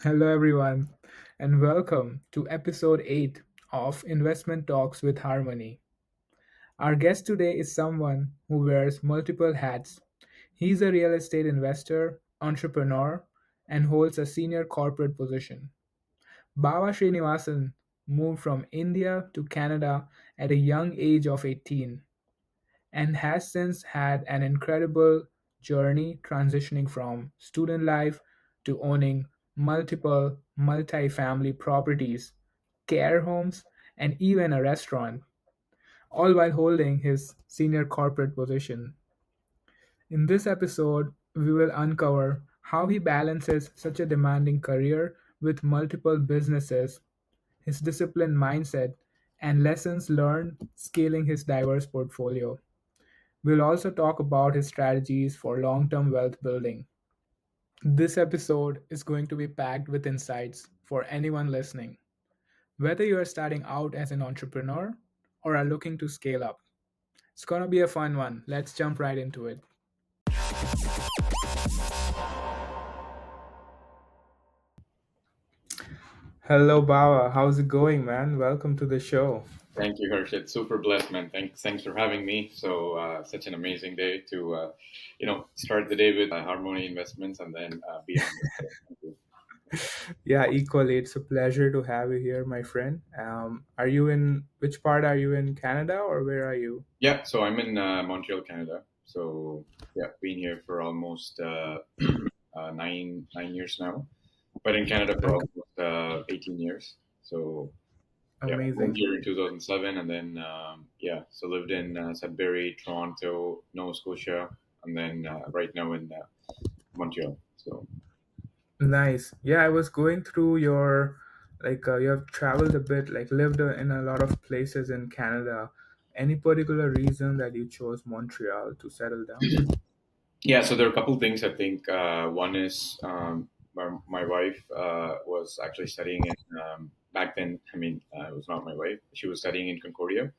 Hello, everyone, and welcome to episode 8 of Investment Talks with Harmony. Our guest today is someone who wears multiple hats. He's a real estate investor, entrepreneur, and holds a senior corporate position. Bava Srinivasan moved from India to Canada at a young age of 18 and has since had an incredible journey transitioning from student life to owning multiple multi-family properties, care homes, and even a restaurant, all while holding his senior corporate position. In this episode, we will uncover how he balances such a demanding career with multiple businesses, his disciplined mindset, and lessons learned scaling his diverse portfolio. We'll also talk about his strategies for long term wealth building. This episode is going to be packed with insights for anyone listening, whether you are starting out as an entrepreneur or are looking to scale up. It's going to be a fun one. Let's jump right into it. Hello, Bawa. How's it going, man? Welcome to the show. Thank you, Harshit. Super blessed, man. Thanks for having me. So, such an amazing day to, start the day with Harmony Investments and then beyond. So, thank you. Yeah, equally. It's a pleasure to have you here, my friend. Are you in which part are you in Canada or where are you? Yeah, so I'm in Montreal, Canada. So, yeah, been here for almost 9 years now, but in Canada for Okay, almost 18 years. So, yeah, moved amazing. here in 2007, and then so lived in Sudbury, Toronto, Nova Scotia, and then right now in Montreal. So. Nice. Yeah, I was going through your you have traveled a bit, like lived in a lot of places in Canada. Any particular reason that you chose Montreal to settle down? Yeah, so there are a couple of things I think. One is my wife was actually studying in back then. I mean, it was not my wife. She was studying in Concordia,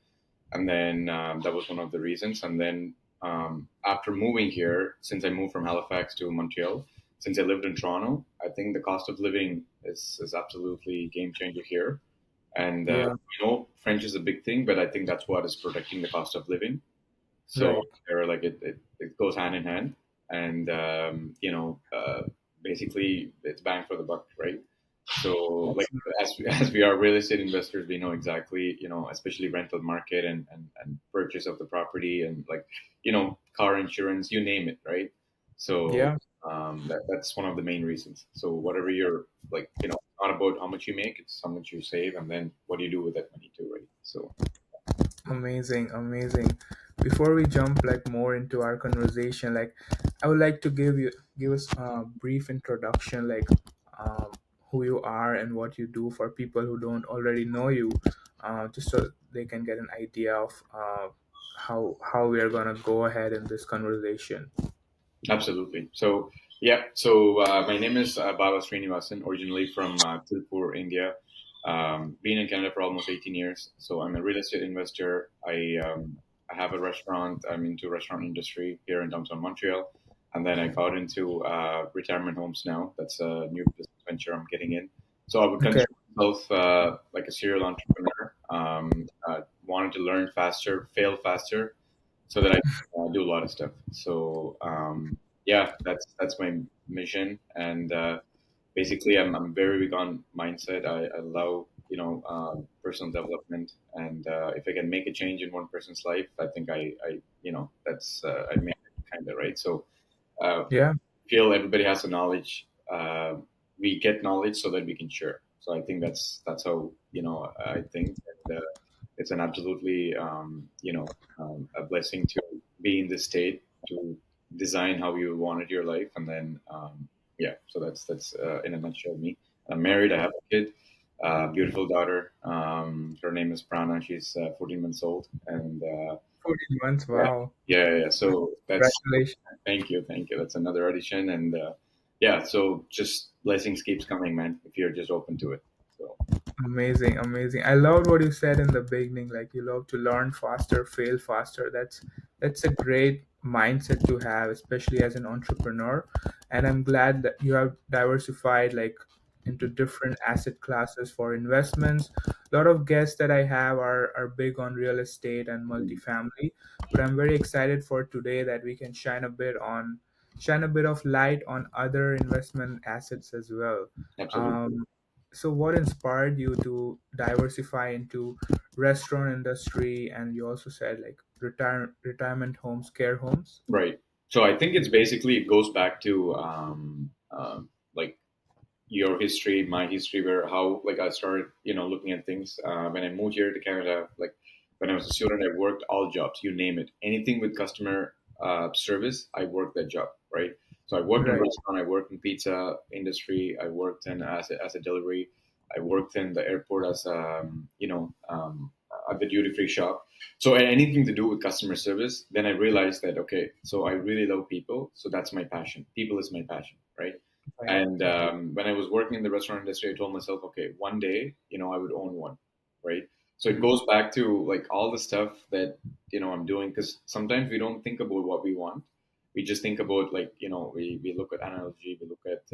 and then that was one of the reasons. And then after moving here, since I moved from Halifax to Montreal, since I lived in Toronto, I think the cost of living is absolutely game changer here. And Yeah, French is a big thing, but I think that's what is protecting the cost of living. So right. they're like it goes hand in hand, and basically it's bang for the buck, right? So like Absolutely. as we are real estate investors, we know exactly, especially rental market and purchase of the property and like car insurance, you name it, right? So Yeah, that's one of the main reasons. So whatever you're like, not about how much you make, it's how much you save, and then what do you do with that money too, right? So amazing, amazing. Before we jump more into our conversation, I would like to give us a brief introduction, um, who you are and what you do for people who don't already know you, just so they can get an idea of how we are gonna go ahead in this conversation. absolutely. So yeah. So my name is Bava Srinivasan, originally from Tirupur, India. Been in Canada for almost 18 years. So I'm a real estate investor. I have a restaurant. I'm into restaurant industry here in downtown Montreal, and then I got into retirement homes now. That's a new business venture I'm getting in. So I would Okay. consider myself like a serial entrepreneur. Wanted to learn faster, fail faster, so that I can do a lot of stuff. So yeah, that's my mission, and basically, I'm very big on mindset. I love personal development, and if I can make a change in one person's life, I think I that's I made it kind of right. So Yeah. feel everybody has the knowledge. We get knowledge so that we can share. So I think that's how I think. And, it's an absolutely a blessing to be in this state to design how you wanted your life, and then yeah. So that's in a nutshell me. I'm married. I have a kid, beautiful daughter. Her name is Prana. She's 14 months old, and 14 months. yeah, Wow. yeah. So that's Congratulations. thank you. That's another audition, and yeah. So just blessings keeps coming, man. If you're just open to it. So Amazing, amazing. I loved what you said in the beginning. Like you love to learn faster, fail faster. That's a great mindset to have, especially as an entrepreneur. And I'm glad that you have diversified. into different asset classes for investments. A lot of guests that I have are big on real estate and multifamily, but I'm very excited for today that we can shine a bit of light on other investment assets as well. Absolutely. Um, so what inspired you to diversify into restaurant industry, and you also said like retirement homes, care homes? Right. So I think it's basically it goes back to like your history, my history, where how like I started, looking at things when I moved here to Canada. Like when I was a student, I worked all jobs, you name it, anything with customer service, I worked that job, right? So I worked in Right. restaurant, I worked in pizza industry, I worked in as a delivery, I worked in the airport as at the duty free shop. So anything to do with customer service, then I realized that okay, so I really love people, so that's my passion. People is my passion, right? Right. And when I was working in the restaurant industry, I told myself, okay, one day, I would own one, right? So it Mhm. goes back to like all the stuff that I'm doing because sometimes we don't think about what we want. We just think about like we look at analogy, we look at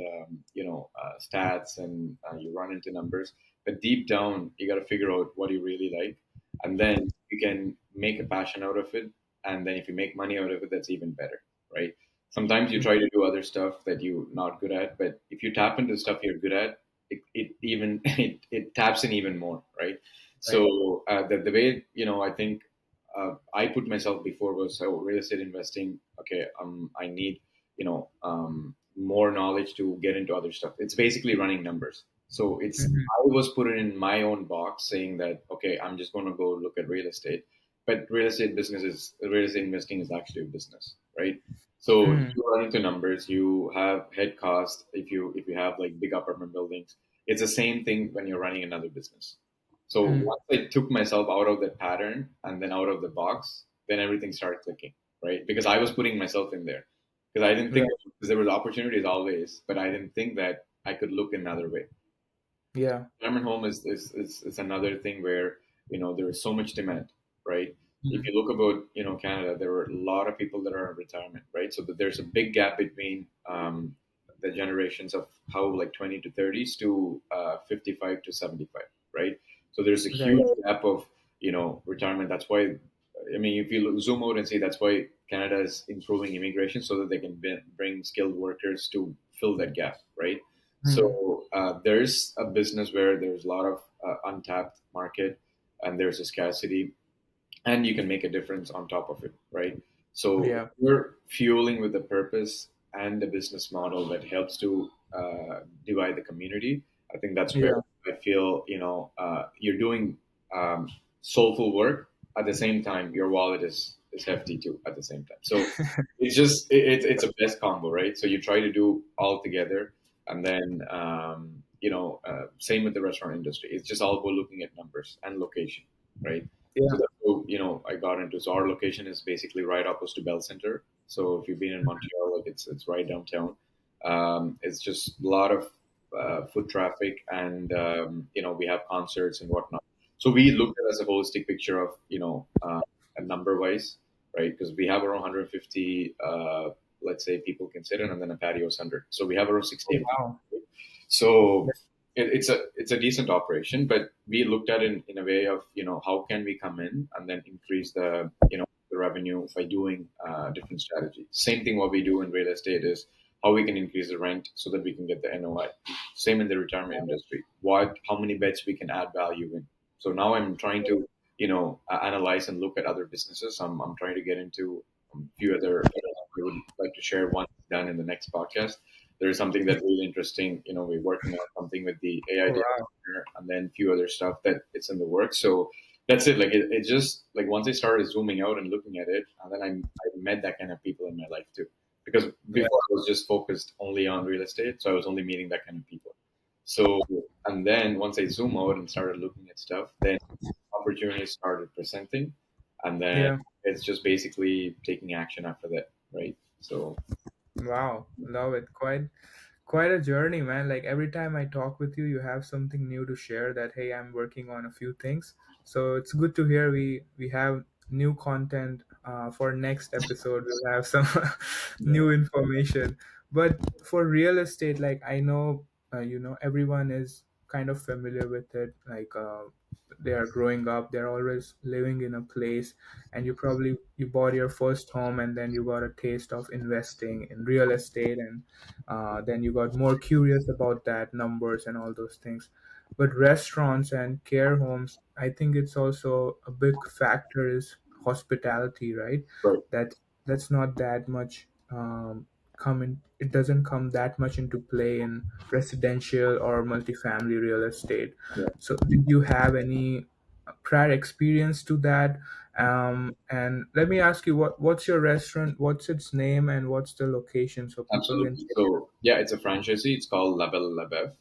stats, and you run into numbers. But deep down, you got to figure out what you really like, and then you can make a passion out of it. And then if you make money out of it, that's even better, right? Sometimes you try to do other stuff that you're not good at, but if you tap into stuff you're good at, it even it taps in even more, right? Right. So the way I think I put myself before was real estate investing. Okay, I need more knowledge to get into other stuff. It's basically running numbers. So Mhm. I was put in my own box saying that okay, I'm just going to go look at real estate, but real estate investing is actually a business, right? So Mhm. you run into numbers, you have head cost. If you have like big apartment buildings, it's the same thing when you're running another business. So Mhm. once I took myself out of that pattern and then out of the box, then everything started clicking, right? Because I was putting myself in there because I didn't think Right. because there was opportunities always, but I didn't think that I could look another way. Yeah. Retirement home is another thing where there is so much demand, right? If Mhm. you look about Canada, there are a lot of people that are in retirement, right? So that there's a big gap between the generations of how like 20 to 30s to 55 to 75, right? So there's a Right. huge gap of retirement. That's why I mean, if you zoom out and see, that's why Canada is improving immigration so that they can bring skilled workers to fill that gap, right? Mhm. So there's a business where there's a lot of untapped market and there's a scarcity and you can make a difference on top of it, right? So Yeah. we're fueling with a purpose and a business model that helps to divide the community. I think that's where Yeah. I feel you're doing soulful work at the same time your wallet is hefty too at the same time. So it's a best combo, right? So you try to do all together, and then same with the restaurant industry. It's just all about looking at numbers and location, right? So Yeah. that's how I got into. So our location is basically right opposite to Bell Center. So if you've been in Montreal, like it's right downtown. It's just a lot of foot traffic, and we have concerts and whatnot. So we looked at it as a holistic picture of a number wise, right? Because we have around 150, let's say people can sit in, and then a patio is 100. So we have around 60 Oh, empty. wow. So it's a decent operation, but we looked at it in a way of how can we come in and then increase the revenue by doing different strategies. Same thing what we do in real estate is how we can increase the rent so that we can get the NOI. Same in the retirement industry. How many beds we can add value in. So now I'm trying to analyze and look at other businesses. I'm trying to get into a few other. I would like to share one done in the next podcast. There's something that's really interesting. We're working on something with the AI Oh, data wow. center and then a few other stuff that it's in the works. So that's it. Like it just like once I started zooming out and looking at it, and then I met that kind of people in my life too. Because Right. before I was just focused only on real estate, so I was only meeting that kind of people. So and then once I zoom out and started looking at stuff, then opportunities started presenting, and then Yeah. it's just basically taking action after that, right? So Wow. Love it. Quite a journey, man. Like every time I talk with you, you have something new to share that hey, I'm working on a few things. So it's good to hear we have new content for next episode. We'll have some yeah, new information. But for real estate, like I know everyone is kind of familiar with it. Like they are growing up, they're always living in a place, and you bought your first home, and then you got a taste of investing in real estate, and then you got more curious about that numbers and all those things. But restaurants and care homes, I think it's also a big factor is hospitality, right? Right. That's not that much come in. It doesn't come that much into play in residential or multifamily real estate. Yeah. So did you have any prior experience to that? And let me ask you, what's your restaurant, what's its name, and what's the location so people can Absolutely. check it So yeah, it's a franchisee. It's called La Belle La Boeuf,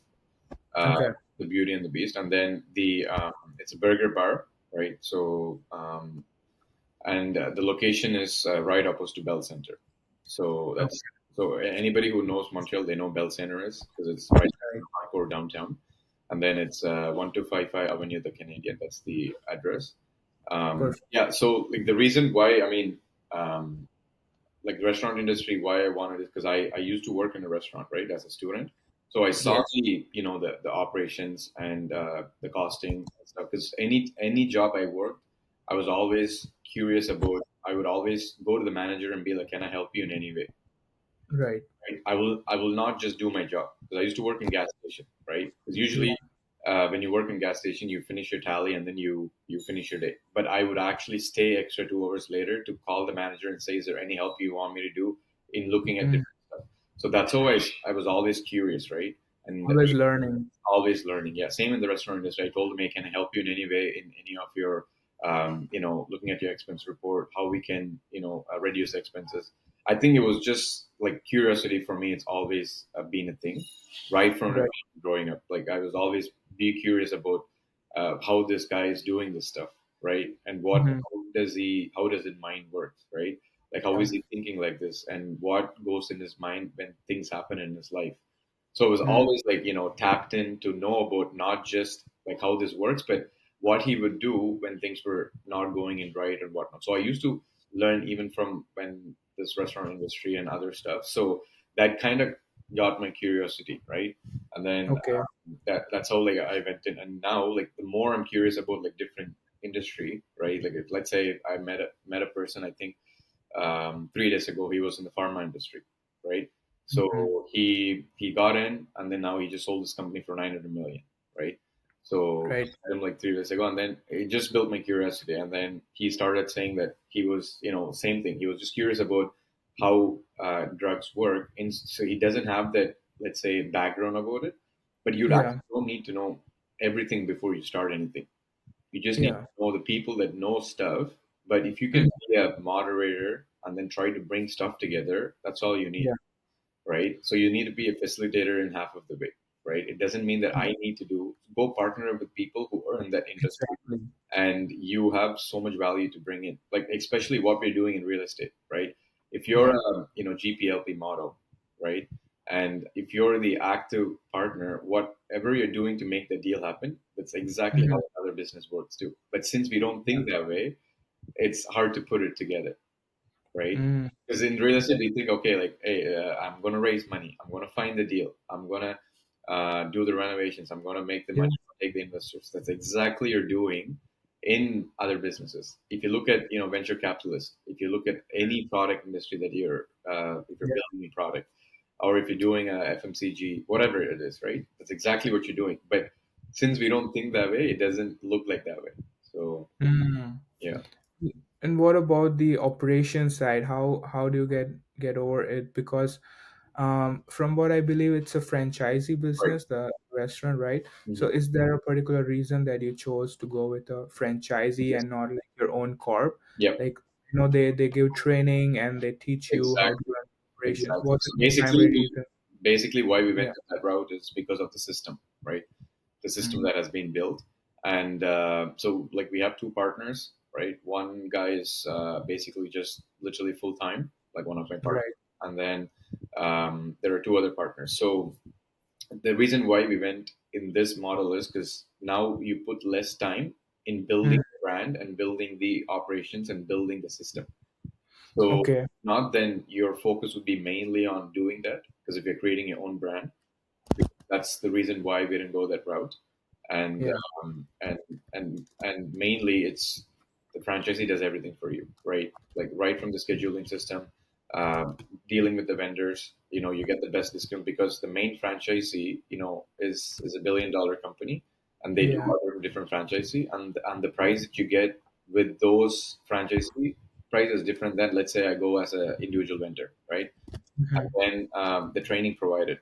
out? Okay. the Beauty and the Beast, and then the it's a burger bar, right? So and the location is right opposite to Bell Center. So that's Okay. so anybody who knows Montreal, they know Bell Center is because it's right Right. in hardcore downtown, and then it's 1255 Avenue the Canadian. That's the address. Perfect. Yeah. So like the reason why I mean. Like the restaurant industry, why I wanted it because I used to work in a restaurant, right, as a student. So I saw Yes. the operations and the costing and stuff. Because any job I worked, I was always curious about. I would always go to the manager and be like, "Can I help you in any way?" Right. Right? I will not just do my job because I used to work in gas station, right? Because Yeah. usually when you work in gas station, you finish your tally and then you finish your day. But I would actually stay extra 2 hours later to call the manager and say, "Is there any help you want me to do in looking at Mm. different stuff?" So that's always I was always curious, right? And Always learning. always learning. Yeah, same in the restaurant industry. I told them, "Hey, can I help you in any way in any of your, looking at your expense report, how we can, reduce expenses." I think it was just like curiosity for me. It's always been a thing, right from Right. growing up. Like I was always be curious about how this guy is doing this stuff, right? And Hmm. how does his mind work, right? Like how Yeah. is he thinking like this, and what goes in his mind when things happen in his life. So it was Mm. always like, tapped in to know about not just like how this works, but what he would do when things were not going in right and whatnot. So I used to learn even from when this restaurant industry and other stuff. So that kind of got my curiosity, right? And then Okay. that's how like I went in. And now like the more I'm curious about like different industry, right? Like if, let's say I met a person, I think 3 days ago he was in the pharma industry, right? Hmm. So he got in, and then now he just sold his company for 900 million, right? So Right. I met him like 3 days ago, and then it just built my curiosity. And then he started saying that he was, same thing. He was just curious about how drugs work, and so he doesn't have that, let's say, background about it. But you Yeah. actually don't need to know everything before you start anything. You just need Yeah. to know the people that know stuff. But if you can Mm. be a moderator and then try to bring stuff together, that's all you need, Yeah. right? So you need to be a facilitator in half of the way, right? It doesn't mean that Mm. I need to do go partner with people who are in that industry, Exactly. and you have so much value to bring in, like especially what we're doing in real estate, right? If you're Yeah. a GPLP model, right, and if you're the active partner, whatever you're doing to make the deal happen, that's exactly how Hmm. another business works too. But since we don't Yeah. think that way, it's hard to put it together, right? Mm. Because in real estate, we think, okay, like, hey, I'm going to raise money. I'm going to find the deal. I'm going to do the renovations. I'm going to make the Yeah. money, take the investors. That's exactly you're doing in other businesses. If you look at, venture capitalists, if you look at any product industry that if you're Yeah. building a product, or if you're doing a FMCG, whatever it is, right? That's exactly what you're doing. But since we don't think that way, it doesn't look like that way. So, Mm. yeah. And what about the operation side? How do you get over it? Because from what I believe, it's a franchisee Right. business, the restaurant, right? So Mhm. is there a particular reason that you chose to go with a franchisee Yes. and not like your own corp? Yep. Like, they give training and they teach you how to Exactly. run operations. Exactly. What's So the primary basically, reason? why we Yeah. went that route is because of the system, right? The system Mm. that has been built, and so like we have two partners, right? One guy is basically just literally full time, like one of my partners, Right. and then there are two other partners. So the reason why we went in this model is because now you put less time in building Mm. the brand and building the operations and building the system. So Okay. not then your focus would be mainly on doing that because if you're creating your own brand, that's the reason why we didn't go that route. And Yeah. and mainly it's the franchisee does everything for you, right? Like right from the scheduling system, dealing with the vendors. You get the best discount because the main franchisee, is $1 billion company, and they do Yeah. other different franchisee, and the price that you get with those franchisee price is different than, let's say, I go as an individual vendor, right? And Mhm. then the training provided.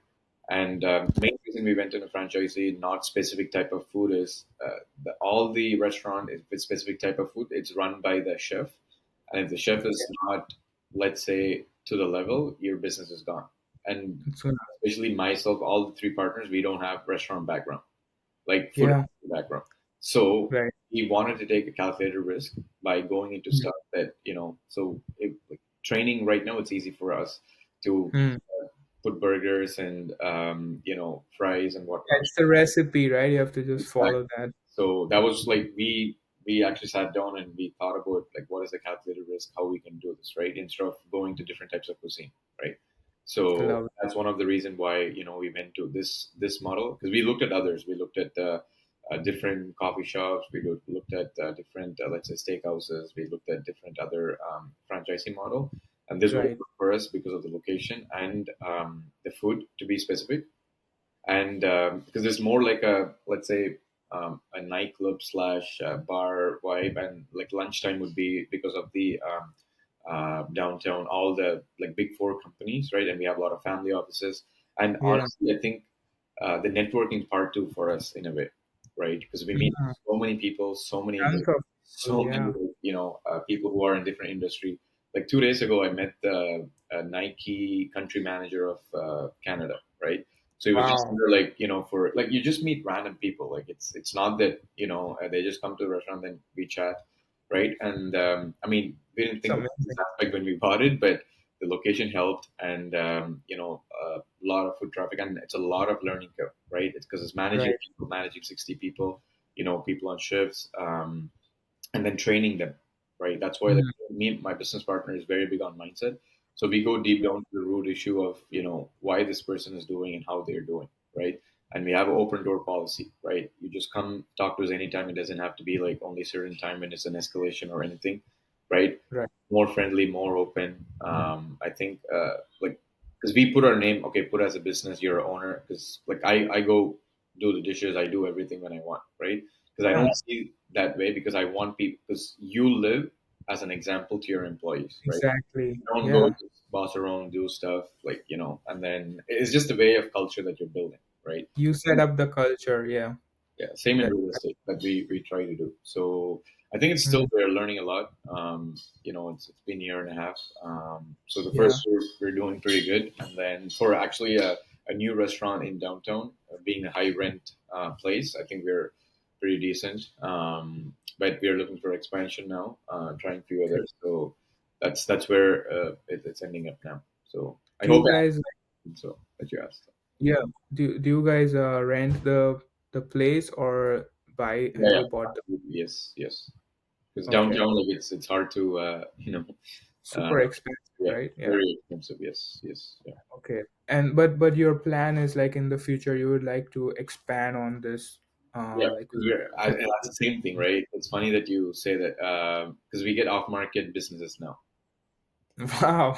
And main reason we went in a franchisee, not specific type of food, is all the restaurant is with specific type of food. It's run by the chef, and if the chef is not, let's say, to the level, your business is gone. And It's gonna, especially myself, all the three partners, we don't have restaurant background, like food yeah. background. So Right. we wanted to take a calculated risk by going into Mm. stuff that, so like, training right now, it's easy for us to Mm. put burgers and fries and whatnot. It's the recipe, right? You have to just follow Exactly. that. So that was like we actually sat down and we thought about, like, what is the calculated risk, how we can do this, right? Instead of going to different types of cuisine, right? I So love it. that's one of the reason why we went to this model, because we looked at others. We looked at different coffee shops. We looked at different, let's say, steakhouses. We looked at different other franchising model, and this worked Right. for us because of the location and the food, to be specific. And because it's more like a, let's say, a nightclub slash bar vibe, and like lunchtime would be because of the downtown, all the like big four companies, right? And we have a lot of family offices. And Yeah. honestly, I think the networking part too for us in a way, right? Because we meet Mhm. so many people, so many Tons of people. so many Yeah. people who are in different industry. Like 2 days ago, I met the Nike country manager of Canada, right? So it was just Wow. under, like, for like, you just meet random people. Like, it's not that they just come to the restaurant, then we chat, right? And I mean, we didn't It's think of this amazing. aspect when we bought it, but the location helped, and a lot of foot traffic, and it's a lot of learning curve, right? It's because it's managing Right. people, managing 60 people, people on shifts, and then training them, right? That's why, like, Mhm. me, my business partner is very big on mindset. So we go deep down to the root issue of why this person is doing and how they're doing, right? And we have an open door policy, right? You just come talk to us anytime. It doesn't have to be like only certain time when it's an escalation or anything, right? Right. More friendly, more open. I think like, because we put our name, okay, put as a business, you're a owner, because like I go do the dishes, I do everything when I want, right? Because I Yeah. don't see that way, because I want people, because you live as an example to your employees, right? Exactly. Don't go Yeah. just boss around, do stuff like, and then it's just a way of culture that you're building, right? You set up the culture. Yeah. Yeah, same in That. real estate that we try to do. So I think it's still, Mhm. we're learning a lot. It's been a year and a half. So the Yeah. first year we're doing pretty good, and then for actually a new restaurant in downtown, being a high rent place, I think we're pretty decent. But we're looking for expansion now, trying a few Okay. others. So that's where it's ending up now. So I Do hope you I guys? answered so that you asked. Yeah. Do you guys rent the place or buy? Yeah, Have yeah, you bought the? absolutely. Yes, yes. Because Okay. downtown, like, it's hard to uh, Super expensive, yeah, right? Yeah. very expensive. Yes, yes, yeah, Okay. And but your plan is like in the future you would like to expand on this, yeah. like Because and that's the same thing, right? It's funny that you say that, because we get off market businesses now wow,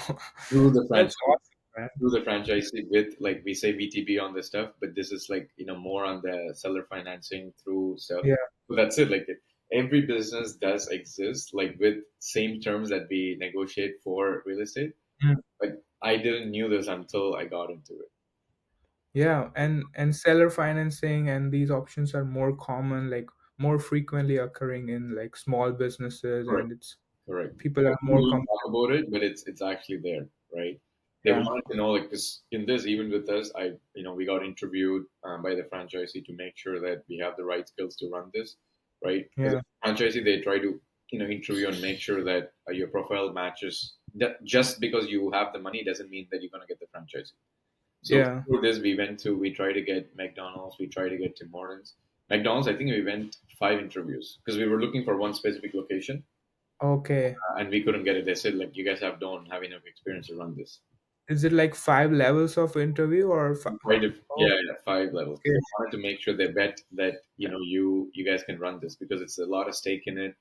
through the franchise. that's awesome, man. Through the franchising, with, like, we say VTB on this stuff, but this is like, more on the seller financing through stuff. Yeah. So that's it. Like, every business does exist, like, with same terms that we negotiate for real estate. Mm. But I didn't knew this until I got into it. Yeah, and seller financing and these options are more common, like more frequently occurring in like small businesses, Correct. and it's Correct. people are People more don't talk comfortable. about it, but it's actually there, right? They Yeah. wanted to know, like, because in this, even with us, we got interviewed by the franchisee to make sure that we have the right skills to run this, right? Because Yeah. franchisee, they try to, interview and make sure that your profile matches. That just because you have the money doesn't mean that you're going to get the franchisee. So Yeah. through this, we try to get McDonald's, we try to get Tim Hortons. McDonald's, I think we went 5 interviews because we were looking for one specific location, Okay. and we couldn't get it. They said, like, you guys don't have enough experience to run this. Is it like 5 levels of interview or Yeah, oh, yeah, 5 levels. okay. They wanted to make sure they bet that you guys can run this because it's a lot of stake in it.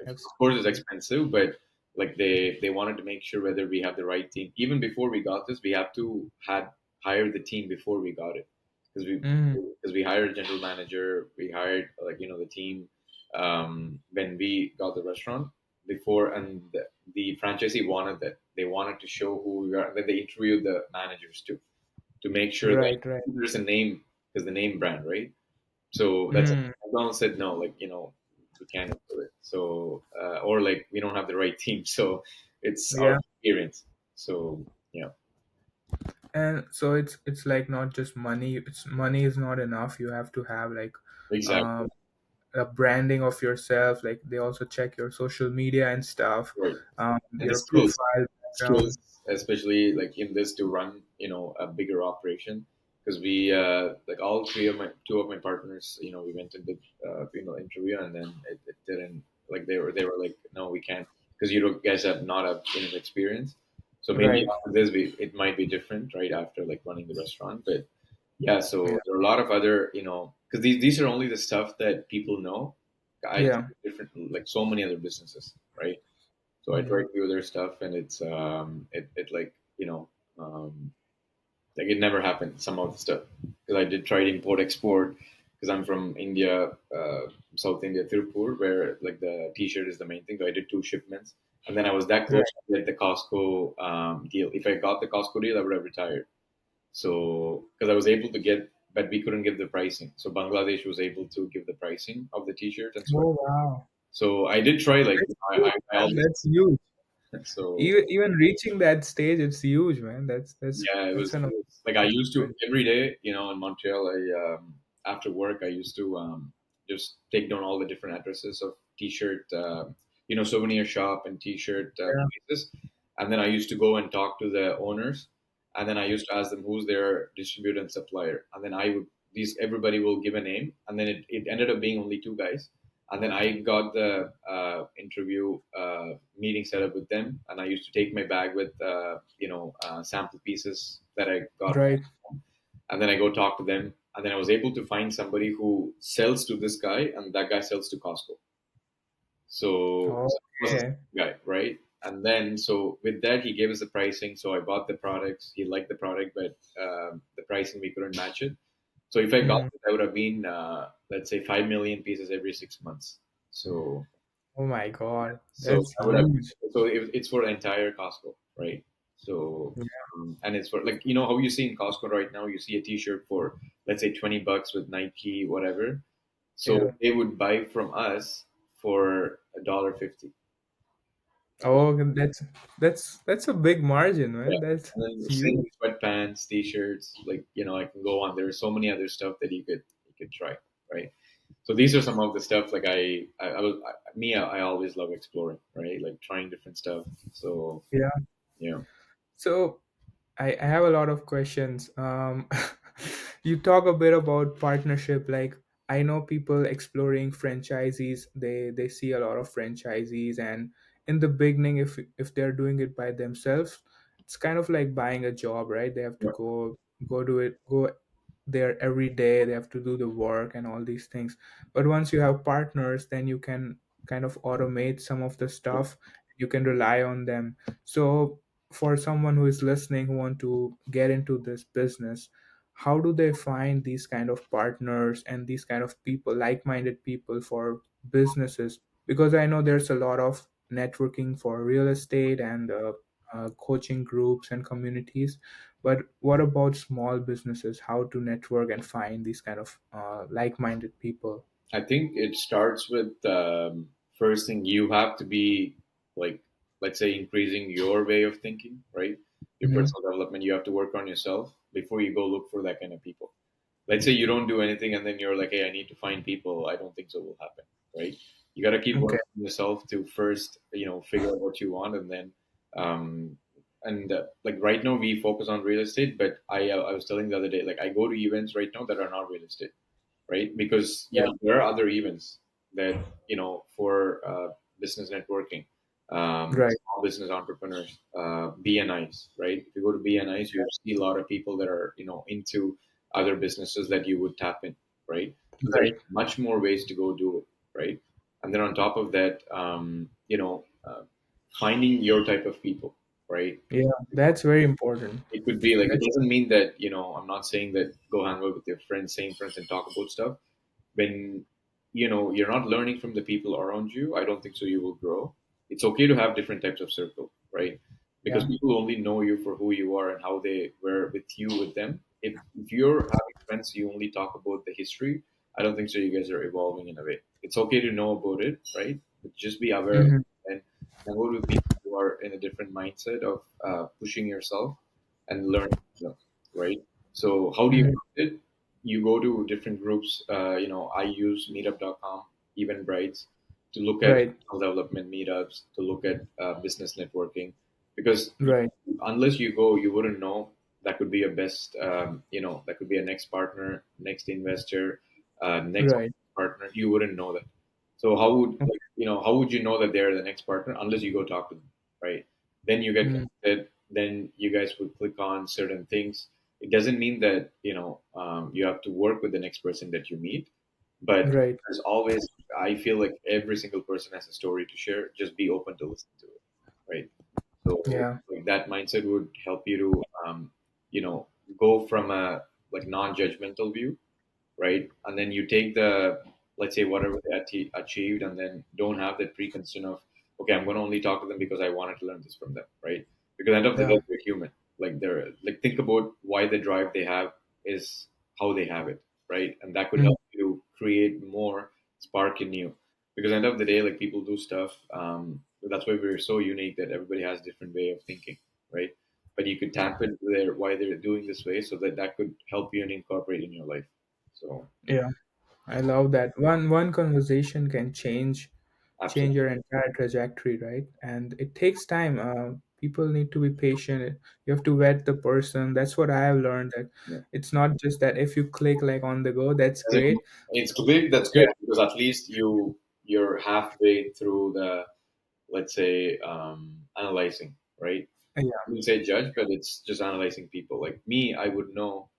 That's Of course, it's expensive, but like they wanted to make sure whether we have the right team. Even before we got this, we have to had hired the team before we got it mm, because we hired a general manager, we hired like the team when we got the restaurant before, and the franchisee wanted that they wanted to show who we are. And then they interviewed the managers too to make sure that right, right. there's a name because the name brand, right? So that's Mm, McDonald's said no, like we can't do it. So or like we don't have the right team. So it's our yeah. experience. So yeah, And so it's like not just money. It's money is not enough. You have to have like exactly um a branding of yourself. Like they also check your social media and stuff, right. And the your skills, profile skills, background. especially like in this to run a bigger operation because we like all three of my two of my partners we went and did interview and then it didn't like they were like no we can't because you guys have not have enough experience so maybe Right. after this it might be different right after like running the restaurant but yeah Yeah. so there are a lot of other because these are only the stuff that people know I think Yeah. different like so many other businesses right so I Mm. tried few other stuff, and it like like it never happened. Some of the stuff because I did try to import export because I'm from India, South India, Tirupur, where like the T-shirt is the main thing. So I did two shipments, and then I was that close Right. to get the Costco deal. If I got the Costco deal, I would have retired. So because I was able to get, but we couldn't give the pricing. So Bangladesh was able to give the pricing of the T-shirt and sweater. Oh wow. So I did try like That's huge, I man. always That's huge. so Even reaching that stage, it's huge, man. yeah, That's an it was like I used to achievement. every day, in Montreal. After work, I used to just take down all the different addresses of T-shirt, souvenir shop and T-shirt Yeah. places, and then I used to go and talk to the owners, and then I used to ask them who's their distributor and supplier, and then I would these everybody will give a name, and then it ended up being only two guys, and then I got the interview meeting set up with them, and I used to take my bag with sample pieces that I got, Right. and then I go talk to them, and then I was able to find somebody who sells to this guy, and that guy sells to Costco. So it was the Okay. same guy, right? And then so with that, he gave us the pricing. So I bought the products. He liked the product, but the pricing we couldn't match it. So if I got Mm. it, I would have been let's say 5 million pieces every 6 months. So Oh my God. so That's I would have. huge. So it's for the entire Costco, right? So and it's for like how you see in Costco right now, you see a T-shirt for let's say $20 with Nike, whatever. So Yeah. they would buy from us for $1.50. Oh, that's a big margin, man. Yeah. That's And then same huge. with sweatpants, T-shirts, like I can go on. There's so many other stuff that you could try, right? So these are some of the stuff like I was me I always love exploring, right? Like trying different stuff. So Yeah. yeah. So I have a lot of questions. You talk a bit about partnership. Like I know people exploring franchisees. They see a lot of franchisees, and in the beginning, if they're doing it by themselves, it's kind of like buying a job, right? They have to Yeah. go do it, go there every day. They have to do the work and all these things. But once you have partners, then you can kind of automate some of the stuff. You can rely on them. So for someone who is listening who want to get into this business, how do they find these kind of partners and these kind of people, like-minded people for businesses? Because I know there's a lot of networking for real estate and coaching groups and communities, but what about small businesses? How to network and find these kind of like-minded people? I think it starts with first thing you have to be like let's say increasing your way of thinking, right? Your Hmm. personal development. You have to work on yourself before you go look for that kind of people. Let's say you don't do anything and then you're like, hey, I need to find people. I don't think so will happen, right? You got to keep Okay. working on yourself to first, figure out what you want and then, um, like right now we focus on real estate, but I was telling the other day, like I go to events right now that are not real estate right? Because Yeah. there are other events that for business networking. Right. small business entrepreneurs, BNIs, right? If you go to BNIs, you see a lot of people that are into other businesses that you would tap in, right? So there's Right. much more ways to go do it, right? And then on top of that, finding your type of people, right? Yeah, that's very important. It could be like, it That's doesn't mean that I'm not saying that go hang out with your friends, same friends, and talk about stuff. When you're not learning from the people around you, I don't think so you will grow. It's okay to have different types of circle, right? Because yeah. people only know you for who you are and how they were with you with them. If you're having friends you only talk about the history, I don't think so you guys are evolving in a way. It's okay to know about it, right? But just be aware of Hmm. it, and go with people who are in a different mindset of pushing yourself and learning from them, right? So how do you Hmm. do it? You go to different groups. I use meetup.com, Eventbrite, to look at Right. personal development meetups, to look at business networking, because Right. unless you go, you wouldn't know that could be a best, that could be a next partner, next investor, next Right. partner. You wouldn't know that. So how would you know that they're the next partner unless you go talk to them, right? Then you get Mm. connected. Then you guys would click on certain things. It doesn't mean that you have to work with the next person that you meet, but Right. there's always, I feel like every single person has a story to share. Just be open to listen to it, right? So Yeah. like, that mindset would help you to you know go from a like non-judgmental view, right? And then you take the, let's say, whatever they achieved, and then don't have that preconception of, okay, I'm going to only talk to them because I wanted to learn this from them, right? Because at the end of the Yeah. day, they're human. Like, they're like, think about why the drive they have is how they have it, right? And that could Mm. help you create more spark in you. Because at the end of the day, like, people do stuff. That's why we're so unique, that everybody has different way of thinking, right? But you could tap into their why they're doing this way, so that that could help you and incorporate in your life. So Yeah. I love that. One conversation can change absolutely, your entire trajectory, right? And it takes time. People need to be patient. You have to vet the person. That's what I have learned. That yeah. it's not just that if you click like on the go, that's As in, great. it's big. That's Yeah. good because at least you're halfway through the, let's say, analyzing, right? Yeah. I wouldn't say judge, but it's just analyzing people. Like me, I would know,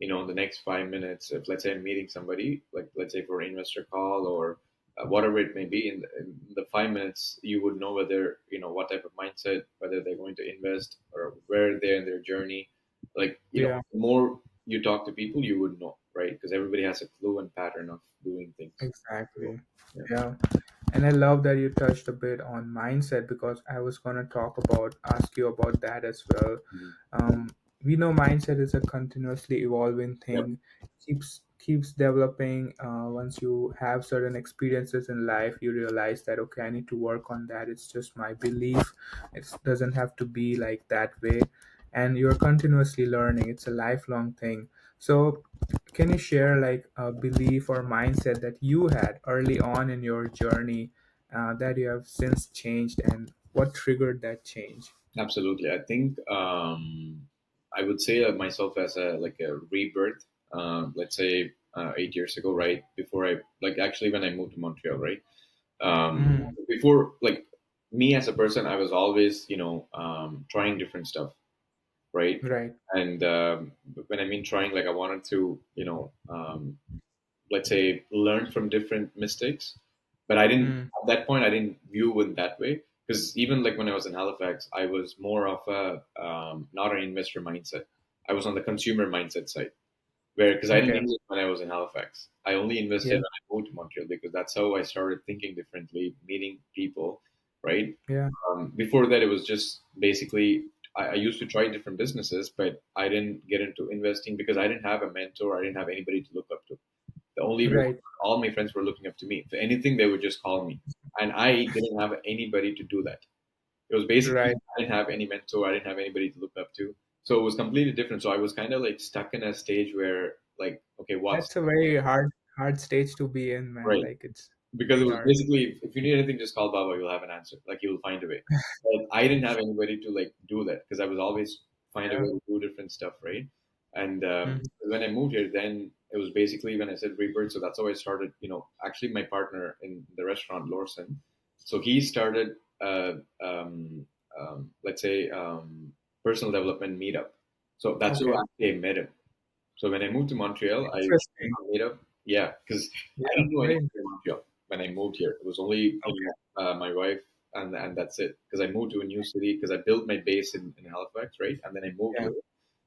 in the next 5 minutes, if let's say I'm meeting somebody, like let's say for an investor call or whatever it may be, in the 5 minutes, you would know whether, what type of mindset, whether they're going to invest or where they're in their journey. Like, Yeah. the more you talk to people, you would know, right? Because everybody has a clue and pattern of doing things. So, Exactly. yeah. Yeah. And I love that you touched a bit on mindset because I was going to ask you about that as well. Mhm. We know mindset is a continuously evolving Yep. thing, keeps developing. Once you have certain experiences in life, you realize that okay, I need to work on that. It's just my belief. It doesn't have to be like that way, and you're continuously learning. It's a lifelong thing. So can you share like a belief or mindset that you had early on in your journey that you have since changed, and what triggered that change? Absolutely. I think I would say of myself as a like a rebirth. Let's say 8 years ago, right before I, like, actually when I moved to Montreal, right. Mm, Before, like, me as a person, I was always trying different stuff, right. right. And when I mean trying, like, I wanted to let's say learn from different mistakes, but I didn't, Mm, at that point I didn't view in that way, because even like when I was in Halifax, I was more of a not an investor mindset. I was on the consumer mindset side, where, because I didn't okay. invest when I was in Halifax, I only invested Yeah. when I moved to Montreal, because that's how I started thinking differently, meeting people, right. Yeah. Before that, it was just basically, I used to try different businesses, but I didn't get into investing because I didn't have a mentor, I didn't have anybody to look up to. The only reason, Right. all my friends were looking up to me. For anything, they would just call me, and I didn't have anybody to do that. It was basically, Right. I didn't have any mentor, I didn't have anybody to look up to. So it was completely different. So I was kind of like stuck in a stage where, like, okay, what's That's a very hard stage to be in, man. right? Like it's Because very it was hard. basically, if you need anything, just call Baba. You'll have an answer. Like, you'll find a way. But I didn't have anybody to like do that, because I was always find a Yeah. way to do different stuff, right? And Mhm. when I moved here, then it was basically when I said rebirth. So that's how I started. Actually, my partner in the restaurant, Lorson. So he started. a let's say personal development meetup. So that's how Okay. actually I met him. So when I moved to Montreal, I Interesting. made up. Yeah, because I Yeah. didn't know Very anything in Montreal when I moved here. It was only okay. my wife and that's it. Because I moved to a new city because I built my base in Halifax, right? And then I moved Yeah. here,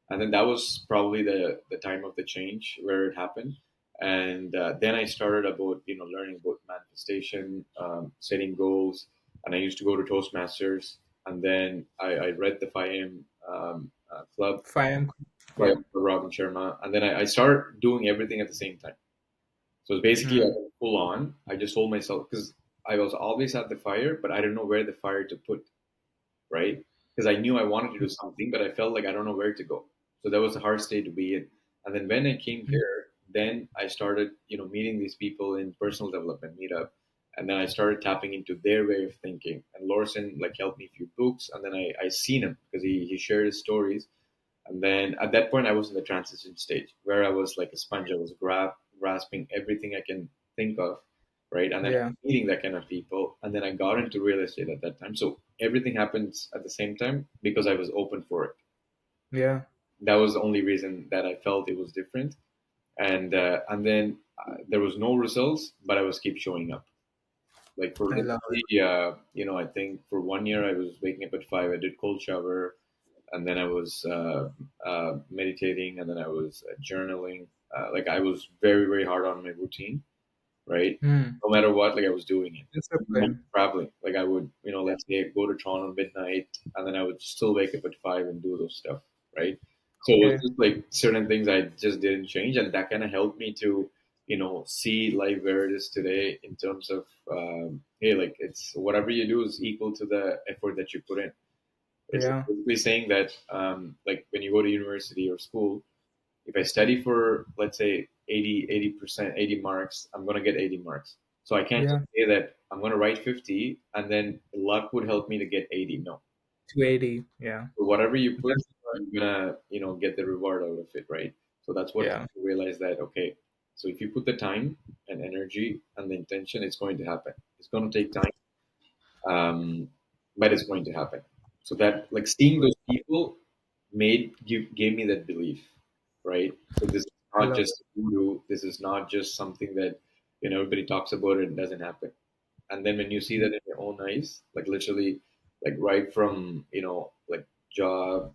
and then that was probably the time of the change where it happened. And then I started about learning about manifestation, setting goals, and I used to go to Toastmasters, and then I read the 5 a.m. Club Fine. by Yeah. Robin Sharma, and then I started doing everything at the same time. So it's basically I Mm. went full on. I just told myself because I was always at the fire, but I didn't know where the fire to put, right? Because I knew I wanted to do something, but I felt like I don't know where to go. So that was a hard state to be in. And then when I came Mm. here, then I started, meeting these people in personal development meetup. And then I started tapping into their way of thinking. And Lawson like helped me a few books. And then I seen him because he shared his stories. And then at that point, I was in the transition stage where I was like a sponge. I was grasping everything I can think of, right? And then I Yeah. was meeting that kind of people. And then I got into real estate at that time. So everything happens at the same time because I was open for it. Yeah. That was the only reason that I felt it was different. And then there was no results, but I was keep showing up. Like for I love it. literally, I think for 1 year I was waking up at 5. I did cold shower, and then I was meditating, and then I was journaling. Like I was very very hard on my routine, right? Mm. No matter what, like I was doing it. Even Discipline. traveling, like I would, Yeah. let's say go to Toronto midnight, and then I would still wake up at 5 and do those stuff, right? So it was Okay. just like certain things I just didn't change, and that kind of helped me to, see life where it is today in terms of, hey, like it's whatever you do is equal to the effort that you put in. It's Yeah. basically saying that, like when you go to university or school, if I study for, let's say 80%, 80 marks, I'm going to get 80 marks. So I can't just Yeah. say that I'm going to write 50 and then luck would help me to get 80. No. 280. Yeah. So whatever you put, That's good. you're going to, get the reward out of it, right? So that's what Yeah. I realized that, okay, so if you put the time and energy and the intention, it's going to happen. It's going to take time, um, but it's going to happen. So that like seeing those people gave me that belief, right? So this is I not love just voodoo. This is not just something that everybody talks about it and doesn't happen. And then when you see that in your own eyes, like literally, like right from like job,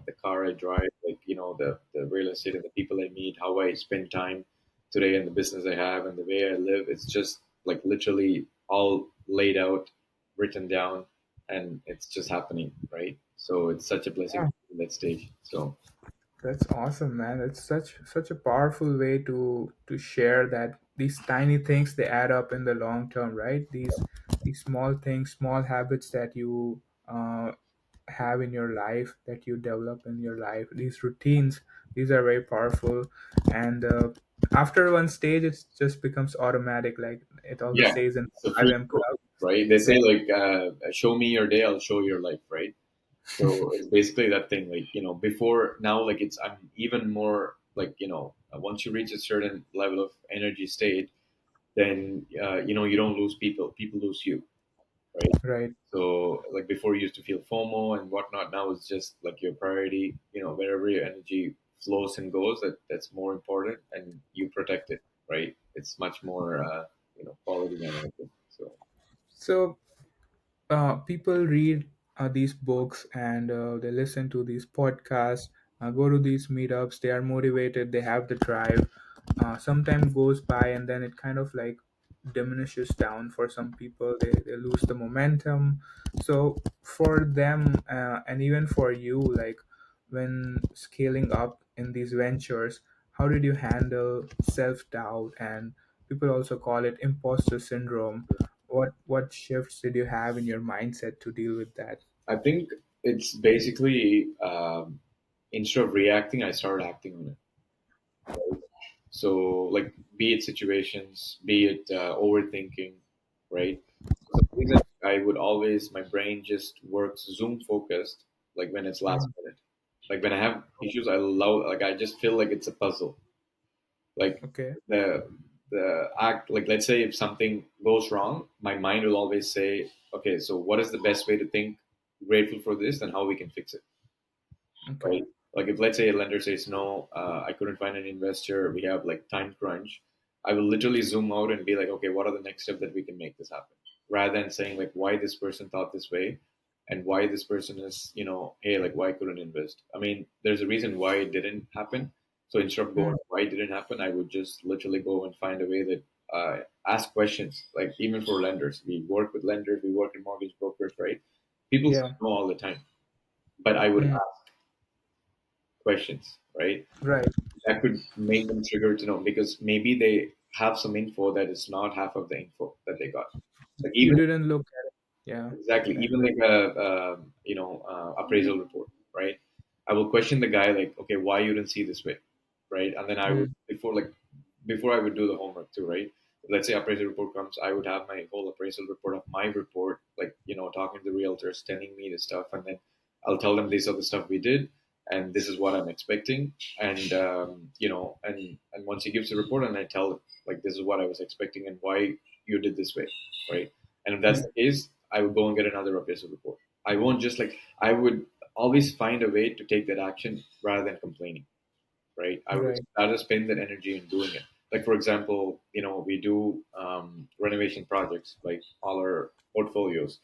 the car I drive, like the real estate and the people I meet, how I spend time today and the business I have and the way I live, it's just like literally all laid out, written down, and it's just happening, right? So it's such a blessing it. in that stage. So That's awesome, man. It's such a powerful way to share that these tiny things they add up in the long term, right? These small things, small habits that you have in your life, that you develop in your life. These routines, these are very powerful, and after one stage, it just becomes automatic. Like it also yeah, says in it's a free 5M course, Club. right? They So say like, show me your day, I'll show your life, right? So it's basically that thing, like before now, like I'm even more like once you reach a certain level of energy state, then you don't lose people, people lose you, right? right. So like before you used to feel FOMO and whatnot, now it's just like your priority, wherever your energy flows and goes, that's more important, and you protect it, right? It's much more quality than anything. So So people read these books and they listen to these podcasts, go to these meetups, they are motivated, they have the drive. Sometime goes by and then it kind of like diminishes down for some people, they lose the momentum. So for them and even for you, like when scaling up in these ventures, how did you handle self-doubt, and people also call it imposter syndrome? What shifts did you have in your mindset to deal with that? I think it's basically, instead of reacting, I started acting on it. So, like, be it situations, be it overthinking, right? So some things that I would always, my brain just works zoom focused, like when it's last Mm. minute. Like when I have issues, I love, like, I just feel like it's a puzzle. Like Okay. the the act, like let's say if something goes wrong, my mind will always say, okay, so what is the best way to think, grateful for this, and how we can fix it, Okay. right? Like if let's say a lender says no, I couldn't find an investor, we have like time crunch. I will literally zoom out and be like, okay, what are the next steps that we can make this happen? Rather than saying like why this person thought this way, and why this person is, hey, like why couldn't invest? I mean, there's a reason why it didn't happen. So instead of going Mm. why it didn't happen, I would just literally go and find a way that ask questions. Like even for lenders, we work with lenders, we work in mortgage brokers, right? People say Yeah. no all the time, but I would Mm. ask questions, right? Right. That could make them trigger to know because maybe they have some info that is not half of the info that they got. Like You even didn't look at it. Yeah. exactly, And even like a appraisal report, right? I will question the guy like, okay, why you didn't see this way, right? And then I would mm. before I would do the homework too, right? Let's say appraisal report comes, I would have my whole appraisal report of my report, like talking to the realtors, telling me the stuff, and then I'll tell them these are the stuff we did, and this is what I'm expecting, and and once he gives the report, and I tell him like this is what I was expecting and why you did this way, right? And if that's Mm. the case, I would go and get another appraisal report. I won't just like I would always find a way to take that action rather than complaining, right? Right. I would spend that energy in doing it. Like for example, we do renovation projects, like all our portfolios,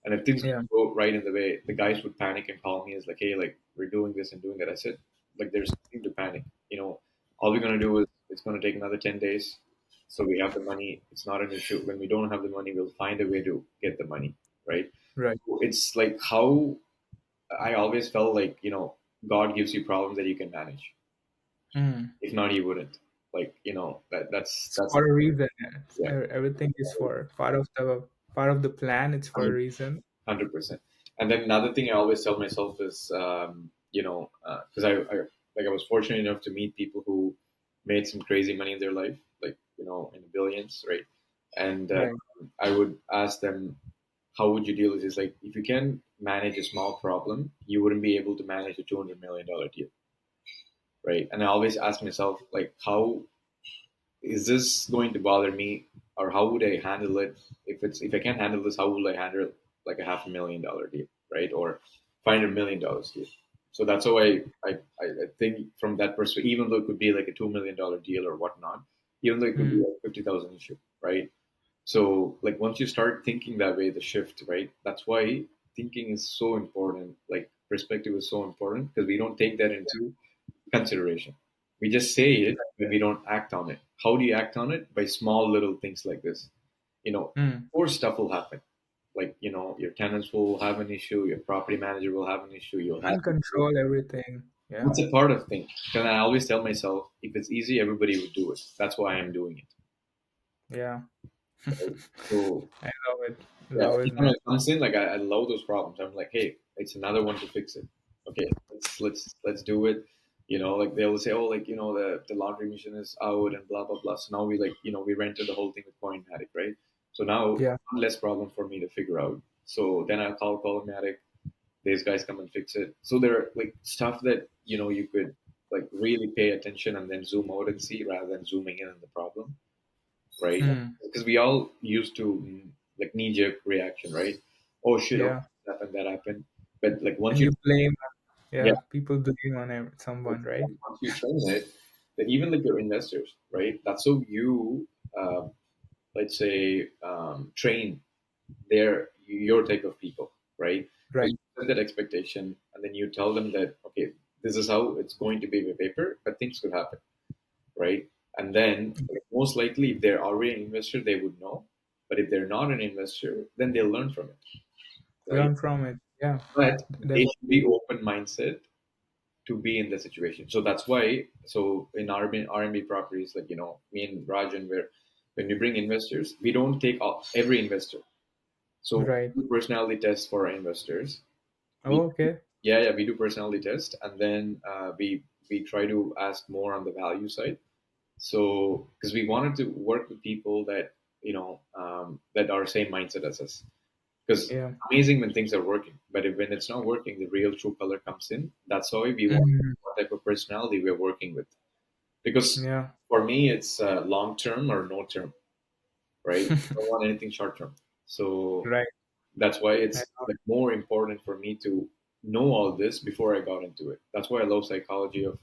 and if things Yeah. go right in the way, the guys would panic and call me as like, hey, like we're doing this and doing that. I said, like there's nothing to panic. All we're gonna do is it's gonna take another 10 days. So we have the money. It's not an issue. When we don't have the money, we'll find a way to get the money, right? Right. It's like how I always felt like, God gives you problems that you can manage. Mm. If not, He wouldn't. Like, It's that's for a reason. yeah, Everything is for part of the plan. It's for a reason. 100%. And then another thing I always tell myself is, because I was fortunate enough to meet people who made some crazy money in their life, like, in the billions, right? And Right. I would ask them, how would you deal with this? Like, if you can manage a small problem, you wouldn't be able to manage a $200 million deal, right? And I always ask myself, like, how is this going to bother me, or how would I handle it? If I can't handle this, how will I handle like a $500,000 deal, right? Or $500 million deal. So that's how I think from that perspective. Even though it could be like a $2 million deal or whatnot, even though it could be Mm. like 50,000 issue, right? So like once you start thinking that way, the shift, right? That's why thinking is so important. Like perspective is so important because we don't take that into consideration. We just say it, but we don't act on it. How do you act on it? By small little things like this. Mm. Or stuff will happen. Like, your tenants will have an issue, your property manager will have an issue, you'll have Can't control everything. Yeah. that's a part of things. Because I always tell myself, if it's easy, everybody would do it. That's why I'm doing it. Yeah. Right? So I love it. yeah, Love it, even when man. it comes in, like I love those problems. I'm like, hey, it's another one to fix it. Okay, let's do it. Like they'll say, oh, like the laundry machine is out and blah blah blah. So now we like we rented the whole thing with Coinmatic, right? So now Yeah. one less problem for me to figure out. So then I'll call Coinmatic. These guys come and fix it. So there are like stuff that you could like really pay attention and then zoom out and see rather than zooming in on the problem, right? Mm. Because we all used to like knee jerk reaction, right? Oh shit! Oh, Yeah. that happened, that happened. But like once And you, you blame, yeah, yeah, people blame on someone, right? once you train it, that even like your investors, right? That's how you, let's say, train your type of people, right? Because Right. you set that expectation, and then you tell them that okay, this is how it's going to be with paper, but things could happen, right? And then like, most likely, if they're already an investor, they would know. But if they're not an investor, then they'll learn from it, right? Learn from it. Yeah. But they should be Definitely. open mindset to be in the situation. So that's why. So in RMB properties, like me and Rajan, where when we bring investors, we don't take every investor. So Right. we do personality tests for our investors. We Oh, okay. yeah, we do personality test, and then we try to ask more on the value side. So because we wanted to work with people that that are same mindset as us. Because Yeah. amazing when things are working, but when it's not working, the real true color comes in. That's why we want Mhm. what type of personality we're working with. because Yeah. for me it's long term or no term, right? I don't want anything short term. So Right. that's why I it's know. like more important for me to know all this before I got into it. That's why I love psychology of